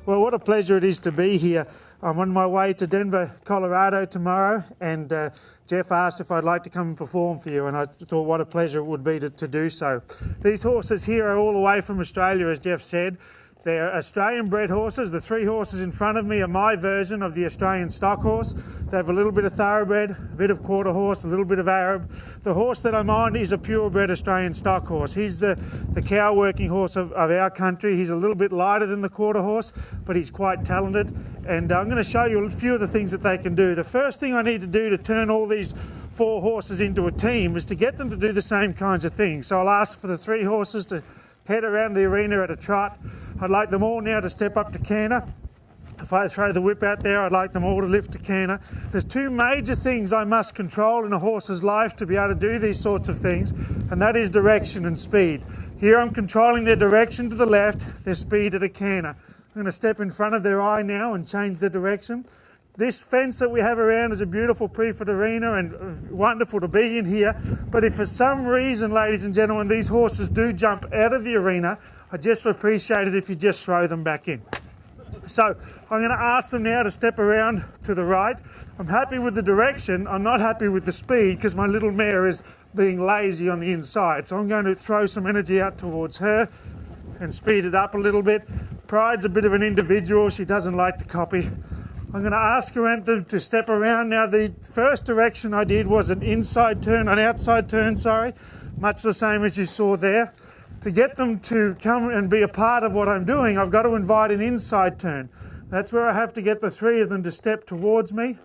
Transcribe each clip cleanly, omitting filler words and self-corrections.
Well, what a pleasure it is to be here. I'm on my way to Denver, Colorado tomorrow, and Jeff asked if I'd like to come and perform for you, and I thought what a pleasure it would be to do so. These horses here are all the way from Australia, as Jeff said. They're Australian bred horses. The three horses in front of me are my version of the Australian stock horse. They have a little bit of thoroughbred, a bit of quarter horse, a little bit of Arab. The horse that I'm on is a purebred Australian stock horse. He's the cow working horse of our country. He's a little bit lighter than the quarter horse, but he's quite talented. And I'm going to show you a few of the things that they can do. The first thing I need to do to turn all these four horses into a team is to get them to do the same kinds of things. So I'll ask for the three horses to head around the arena at a trot. I'd like them all now to step up to canter. If I throw the whip out there, I'd like them all to lift to canter. There's two major things I must control in a horse's life to be able to do these sorts of things, and that is direction and speed. Here I'm controlling their direction to the left, their speed at a canter. I'm going to step in front of their eye now and change the direction. This fence that we have around is a beautiful Priefert arena and wonderful to be in here. But if for some reason, ladies and gentlemen, these horses do jump out of the arena, I just appreciate it if you just throw them back in. So I'm going to ask them now to step around to the right. I'm happy with the direction. I'm not happy with the speed because my little mare is being lazy on the inside. So I'm going to throw some energy out towards her and speed it up a little bit. Pride's a bit of an individual. She doesn't like to copy. I'm going to ask her to step around. Now, the first direction I did was an outside turn, much the same as you saw there. To get them to come and be a part of what I'm doing, I've got to invite an inside turn. That's where I have to get the three of them to step towards me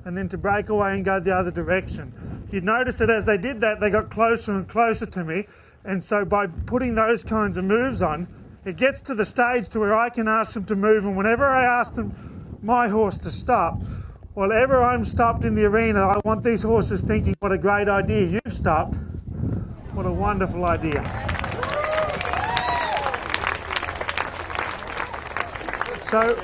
and then to break away and go the other direction. You'd notice that as they did that, they got closer and closer to me. And so by putting those kinds of moves on, it gets to the stage to where I can ask them to move, and whenever I ask them, my horse to stop, whenever I'm stopped in the arena, I want these horses thinking, what a great idea, you've stopped. What a wonderful idea. So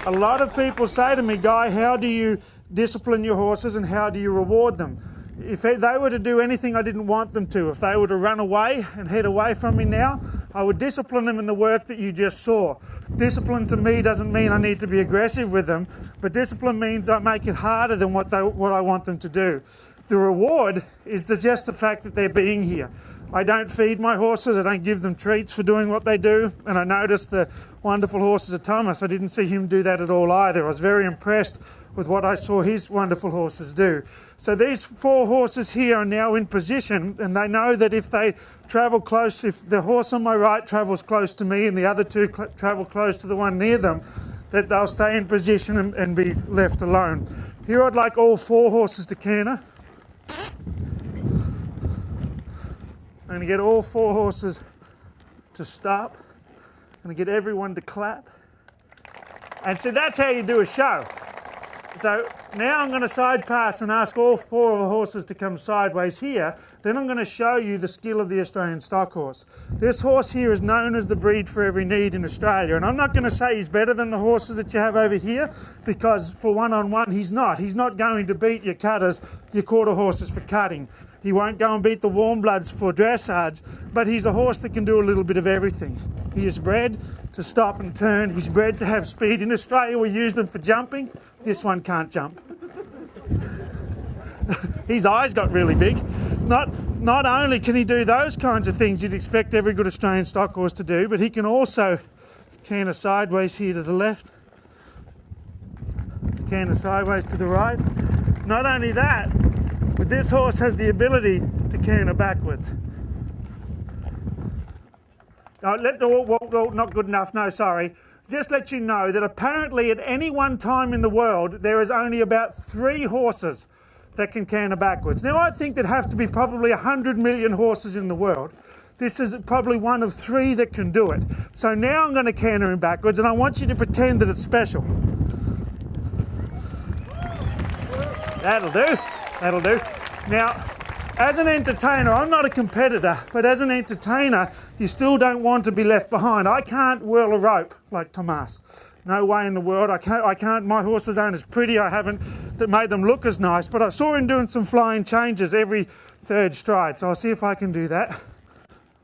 a lot of people say to me, Guy, how do you discipline your horses and how do you reward them? If they were to do anything I didn't want them to, if they were to run away and head away from me now, I would discipline them in the work that you just saw. Discipline to me doesn't mean I need to be aggressive with them, but discipline means I make it harder than what I want them to do. The reward is just the fact that they're being here. I don't feed my horses, I don't give them treats for doing what they do, and I noticed the wonderful horses of Thomas. I didn't see him do that at all either. I was very impressed with what I saw his wonderful horses do. So these four horses here are now in position, and they know that if they travel close, if the horse on my right travels close to me and the other two travel close to the one near them, that they'll stay in position and be left alone. Here I'd like all four horses to canter. I'm going to get all four horses to stop. I'm going to get everyone to clap. And so that's how you do a show. So now I'm going to side pass and ask all four of the horses to come sideways here. Then I'm going to show you the skill of the Australian stock horse. This horse here is known as the breed for every need in Australia. And I'm not going to say he's better than the horses that you have over here, because for one-on-one he's not. He's not going to beat your cutters, your quarter horses for cutting. He won't go and beat the warm bloods for dressage, but he's a horse that can do a little bit of everything. He is bred to stop and turn. He's bred to have speed. In Australia we use them for jumping. This one can't jump. His eyes got really big. Not only can he do those kinds of things you'd expect every good Australian stock horse to do, but he can also canter sideways here to the left, canter sideways to the right. Not only that, but this horse has the ability to canter backwards. Not good enough, no, sorry. Just let you know that apparently at any one time in the world, there is only about 3 horses that can canter backwards. Now, I think there'd have to be probably 100 million horses in the world. This is probably one of 3 that can do it. So now I'm going to canter him backwards, and I want you to pretend that it's special. That'll do. That'll do. Now, as an entertainer, I'm not a competitor, but as an entertainer, you still don't want to be left behind. I can't whirl a rope like Tomas. No way in the world. I can't. My horses aren't as pretty. I haven't made them look as nice, but I saw him doing some flying changes every 3rd stride, so I'll see if I can do that.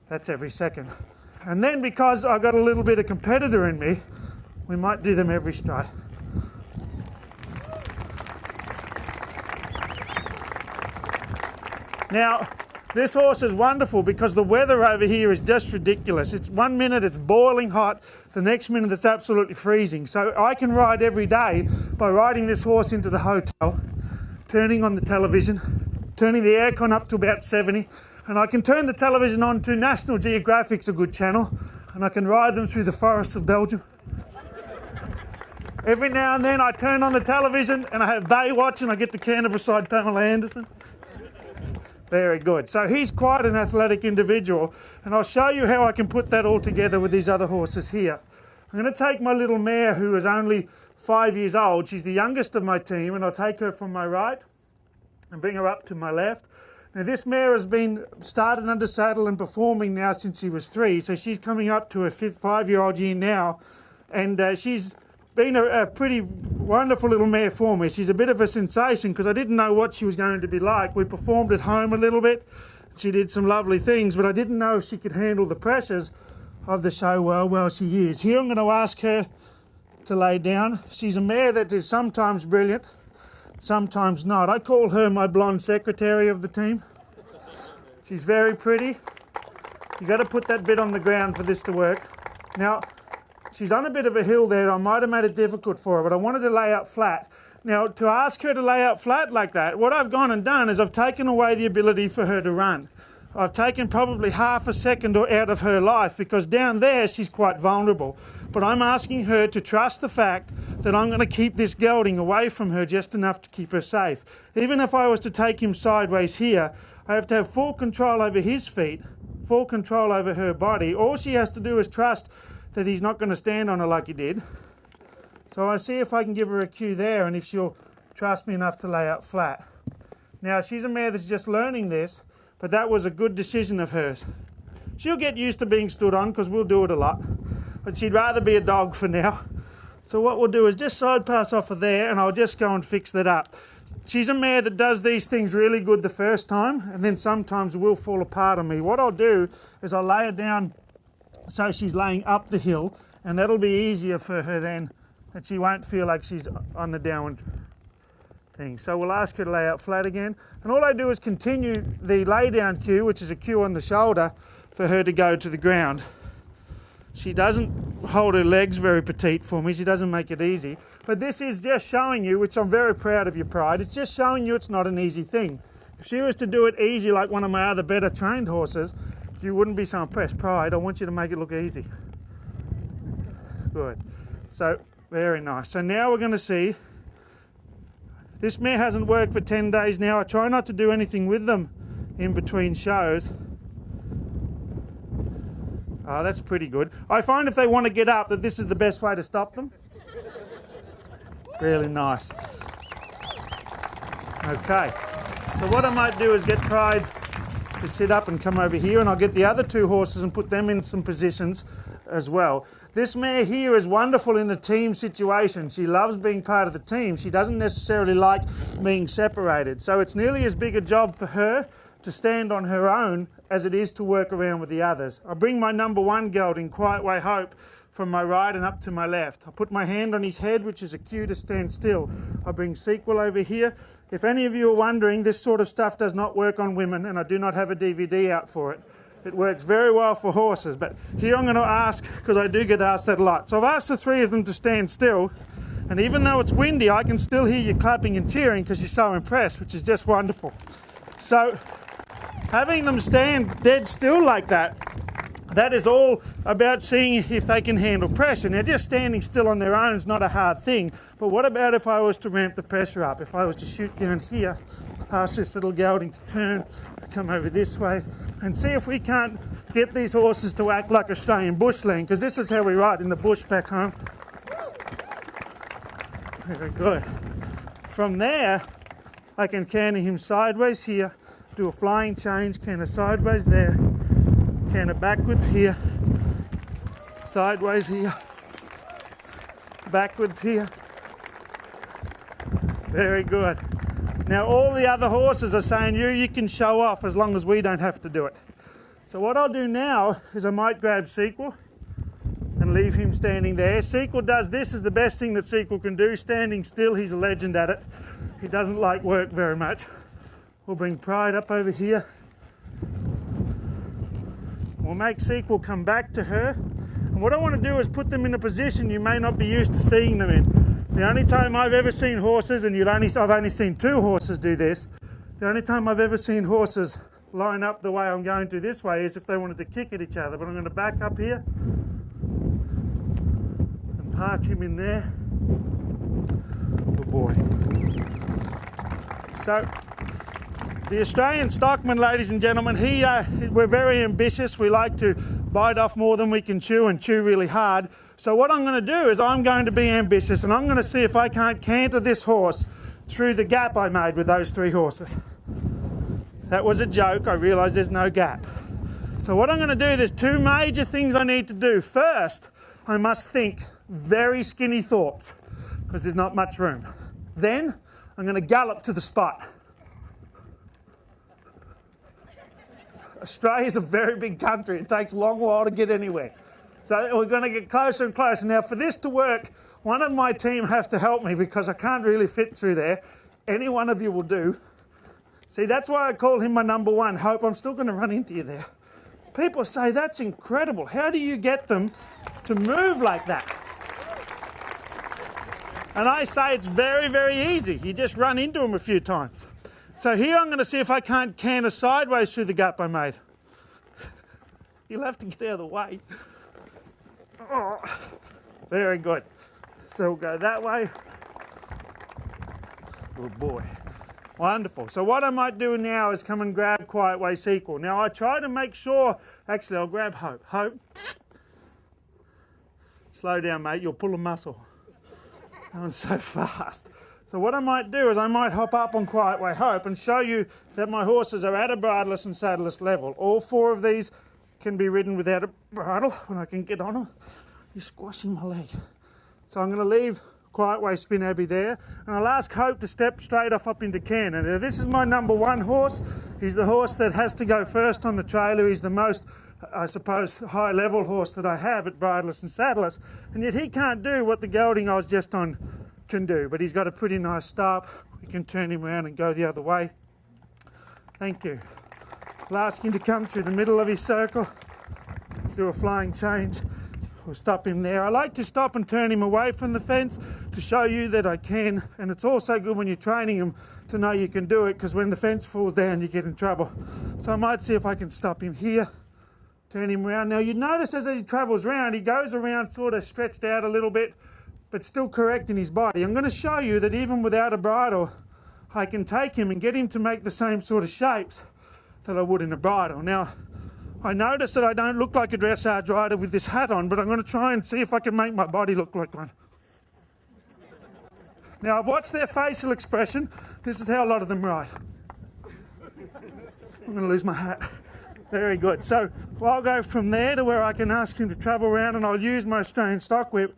That's every second. And then because I've got a little bit of competitor in me, We might do them every stride. Now, this horse is wonderful because the weather over here is just ridiculous. It's 1 minute it's boiling hot, the next minute it's absolutely freezing. So I can ride every day by riding this horse into the hotel, turning on the television, turning the aircon up to about 70, and I can turn the television on to National Geographic's a good channel, and I can ride them through the forests of Belgium. Every now and then I turn on the television and I have Baywatch and I get to canter beside Pamela Anderson. Very good. So he's quite an athletic individual, and I'll show you how I can put that all together with these other horses here. I'm going to take my little mare who is only 5 years old. She's the youngest of my team, and I'll take her from my right and bring her up to my left. Now this mare has been started under saddle and performing now since she was 3, so she's coming up to her 5-year-old year now, and she's been a pretty wonderful little mare for me. She's a bit of a sensation because I didn't know what she was going to be like. We performed at home a little bit. She did some lovely things, but I didn't know if she could handle the pressures of the show well she is. Here I'm going to ask her to lay down. She's a mare that is sometimes brilliant, sometimes not. I call her my blonde secretary of the team. She's very pretty. You've got to put that bit on the ground for this to work. Now, she's on a bit of a hill there. I might have made it difficult for her, but I wanted to lay out flat. Now, to ask her to lay out flat like that, what I've gone and done is I've taken away the ability for her to run. I've taken probably half a second out of her life because down there she's quite vulnerable. But I'm asking her to trust the fact that I'm going to keep this gelding away from her just enough to keep her safe. Even if I was to take him sideways here, I have to have full control over his feet, full control over her body. All she has to do is trust that he's not going to stand on her like he did. So I see if I can give her a cue there and if she'll trust me enough to lay out flat. Now, she's a mare that's just learning this, but that was a good decision of hers. She'll get used to being stood on because we'll do it a lot, but she'd rather be a dog for now. So what we'll do is just side pass off of there and I'll just go and fix that up. She's a mare that does these things really good the first time and then sometimes will fall apart on me. What I'll do is I'll lay her down so she's laying up the hill, and that'll be easier for her then, that she won't feel like she's on the downward thing. So we'll ask her to lay out flat again, and all I do is continue the lay down cue, which is a cue on the shoulder, for her to go to the ground. She doesn't hold her legs very petite for me, she doesn't make it easy, but this is just showing you, which I'm very proud of your Pride, it's just showing you it's not an easy thing. If she was to do it easy like one of my other better trained horses, you wouldn't be so impressed. Pride, I want you to make it look easy. Good. So, very nice. So now we're going to see, this mare hasn't worked for 10 days now. I try not to do anything with them in between shows. Oh, that's pretty good. I find if they want to get up that this is the best way to stop them. Really nice. Okay. So what I might do is get Pride to sit up and come over here, and I'll get the other 2 horses and put them in some positions as well. This mare here is wonderful in a team situation. She loves being part of the team. She doesn't necessarily like being separated. So it's nearly as big a job for her to stand on her own as it is to work around with the others. I bring my number 1 gelding, Quiet Way Hope, from my right and up to my left. I put my hand on his head, which is a cue to stand still. I bring Sequel over here. If any of you are wondering, this sort of stuff does not work on women, and I do not have a DVD out for it. It works very well for horses, but here I'm going to ask, because I do get asked that a lot. So I've asked the 3 of them to stand still, and even though it's windy, I can still hear you clapping and cheering because you're so impressed, which is just wonderful. So having them stand dead still like that, that is all about seeing if they can handle pressure. Now, just standing still on their own is not a hard thing, but what about if I was to ramp the pressure up? If I was to shoot down here, ask this little gelding to turn, come over this way, and see if we can't get these horses to act like Australian bushland, because this is how we ride in the bush back home. Very good. From there, I can canter him sideways here, do a flying change, canter sideways there, canter backwards here, sideways here, backwards here. Very good. Now all the other horses are saying, you can show off as long as we don't have to do it. So what I'll do now is I might grab Sequel and leave him standing there. Sequel does this, is the best thing that Sequel can do, standing still. He's a legend at it. He doesn't like work very much. We'll bring Pride up over here. We'll make Sequel come back to her. And what I want to do is put them in a position you may not be used to seeing them in. The only time I've ever seen horses, and I've only seen 2 horses do this, the only time I've ever seen horses line up the way I'm going to this way is if they wanted to kick at each other. But I'm going to back up here and park him in there. Good boy. So, the Australian stockman, ladies and gentlemen, we're very ambitious. We like to bite off more than we can chew and chew really hard. So what I'm going to do is I'm going to be ambitious, and I'm going to see if I can't canter this horse through the gap I made with those 3 horses. That was a joke. I realise there's no gap. So what I'm going to do, there's 2 major things I need to do. First, I must think very skinny thoughts because there's not much room. Then I'm going to gallop to the spot. Australia's a very big country. It takes a long while to get anywhere. So we're going to get closer and closer. Now, for this to work, one of my team have to help me because I can't really fit through there. Any one of you will do. See, that's why I call him my number 1. Hope, I'm still going to run into you there. People say, that's incredible. How do you get them to move like that? And I say it's very, very easy. You just run into them a few times. So here I'm going to see if I can't canter sideways through the gap I made. You'll have to get out of the way. Oh, very good. So we'll go that way. Good boy. Wonderful. So what I might do now is come and grab Quiet Way Sequel. Now I try to make sure, actually I'll grab Hope. Hope. Slow down, mate, you'll pull a muscle. Going so fast. So what I might do is I might hop up on Quiet Way Hope and show you that my horses are at a bridleless and saddleless level. All 4 of these can be ridden without a bridle when I can get on them. You're squashing my leg. So I'm going to leave Quiet Way Spin Abbey there, and I'll ask Hope to step straight off up into Cannon. Now, this is my number 1 horse. He's the horse that has to go first on the trailer. He's the most, I suppose, high-level horse that I have at bridleless and saddleless, and yet he can't do what the gelding I was just on can do, but he's got a pretty nice start. We can turn him around and go the other way. Thank you. I'll ask him to come through the middle of his circle, do a flying change. We'll stop him there. I like to stop and turn him away from the fence to show you that I can, and it's also good when you're training him to know you can do it, because when the fence falls down you get in trouble. So I might see if I can stop him here, turn him around. Now you notice as he travels around, he goes around sort of stretched out a little bit, but still correct in his body. I'm going to show you that even without a bridle, I can take him and get him to make the same sort of shapes that I would in a bridle. Now, I notice that I don't look like a dressage rider with this hat on, but I'm going to try and see if I can make my body look like one. Now, I've watched their facial expression. This is how a lot of them ride. I'm going to lose my hat. Very good. So I'll go from there to where I can ask him to travel around, and I'll use my Australian stock whip.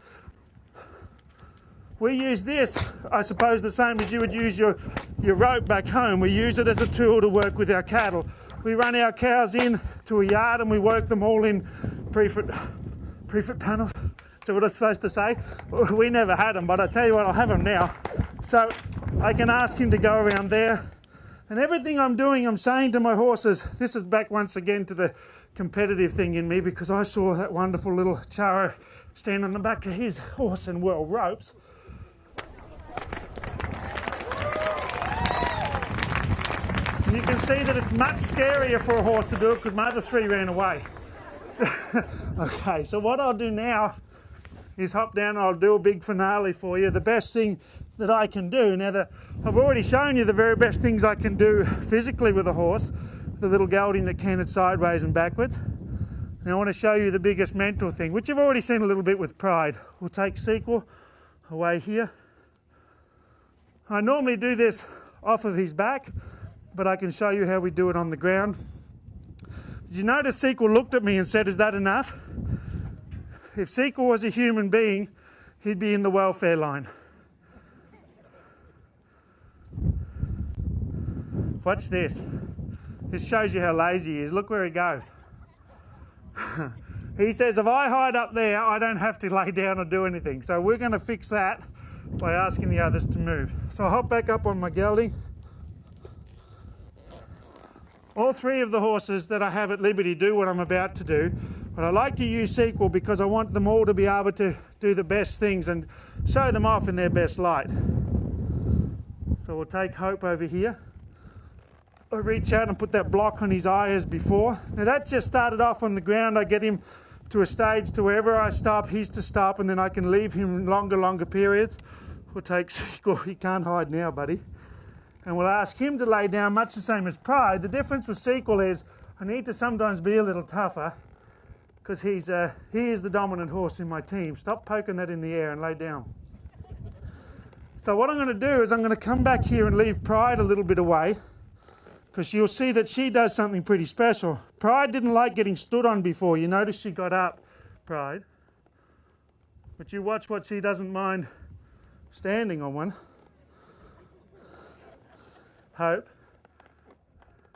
We use this, I suppose, the same as you would use your rope back home. We use it as a tool to work with our cattle. We run our cows in to a yard and we work them all in Priefert tunnels. Is that what I'm supposed to say? We never had them, but I tell you what, I'll have them now. So I can ask him to go around there. And everything I'm doing, I'm saying to my horses, this is back once again to the competitive thing in me, because I saw that wonderful little Charo stand on the back of his horse and whirl ropes. And you can see that it's much scarier for a horse to do it because my other 3 ran away. Okay, so what I'll do now is hop down and I'll do a big finale for you. The best thing that I can do. Now, I've already shown you the very best things I can do physically with a horse, the little gelding that cantered sideways and backwards. Now I want to show you the biggest mental thing, which you've already seen a little bit with Pride. We'll take Sequel away here. I normally do this off of his back, but I can show you how we do it on the ground. Did you notice Sequel looked at me and said, "Is that enough?" If Sequel was a human being, he'd be in the welfare line. Watch this. This shows you how lazy he is. Look where he goes. He says if I hide up there, I don't have to lay down or do anything. So we're going to fix that by asking the others to move. So I'll hop back up on my gelding. All three of the horses that I have at liberty do what I'm about to do, but I like to use sequel because I want them all to be able to do the best things and show them off in their best light. So we'll take Hope over here. I reach out and put that block on his eye as before. Now that just started off on the ground. I get him to a stage to wherever I stop, he's to stop, and then I can leave him longer periods. We'll take Sequel. He can't hide now, buddy. And we'll ask him to lay down, much the same as Pride. The difference with Sequel is I need to sometimes be a little tougher because he is the dominant horse in my team. Stop poking that in the air and lay down. So what I'm going to do is I'm going to come back here and leave Pride a little bit away, because you'll see that she does something pretty special. Pride didn't like getting stood on before. You notice she got up, Pride. But you watch what she doesn't mind standing on one. Hope.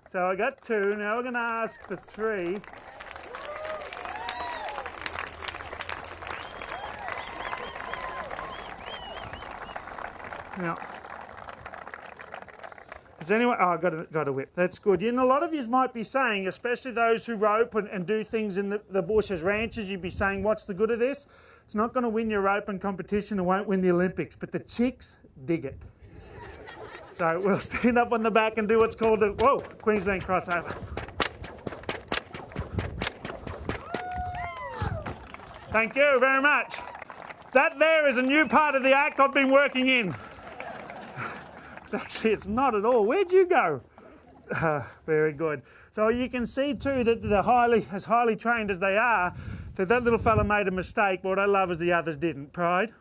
So I got 2. Now we're going to ask for 3. Now, does anyone? Oh, I got a whip. That's good. You know, a lot of you might be saying, especially those who rope and do things in the bush as ranchers, you'd be saying, what's the good of this? It's not going to win your roping competition. It won't win the Olympics, but the chicks dig it. So we'll stand up on the back and do what's called the Queensland crossover. Thank you very much. That there is a new part of the act I've been working in. Actually, it's not at all. Where'd you go? Very good. So you can see too that they're as highly trained as they are, that little fella made a mistake. But what I love is the others didn't. Pride.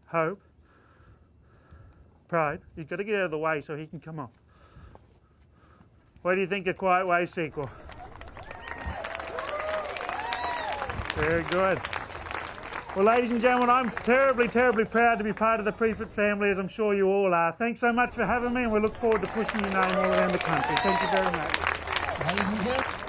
Hope. Pride. You've got to get out of the way so he can come off. What do you think of Quiet Way Sequel? Very good. Well, ladies and gentlemen, I'm terribly proud to be part of the Priefert family, as I'm sure you all are. Thanks so much for having me, and we look forward to pushing your name all around the country. Thank you very much. Ladies and gentlemen.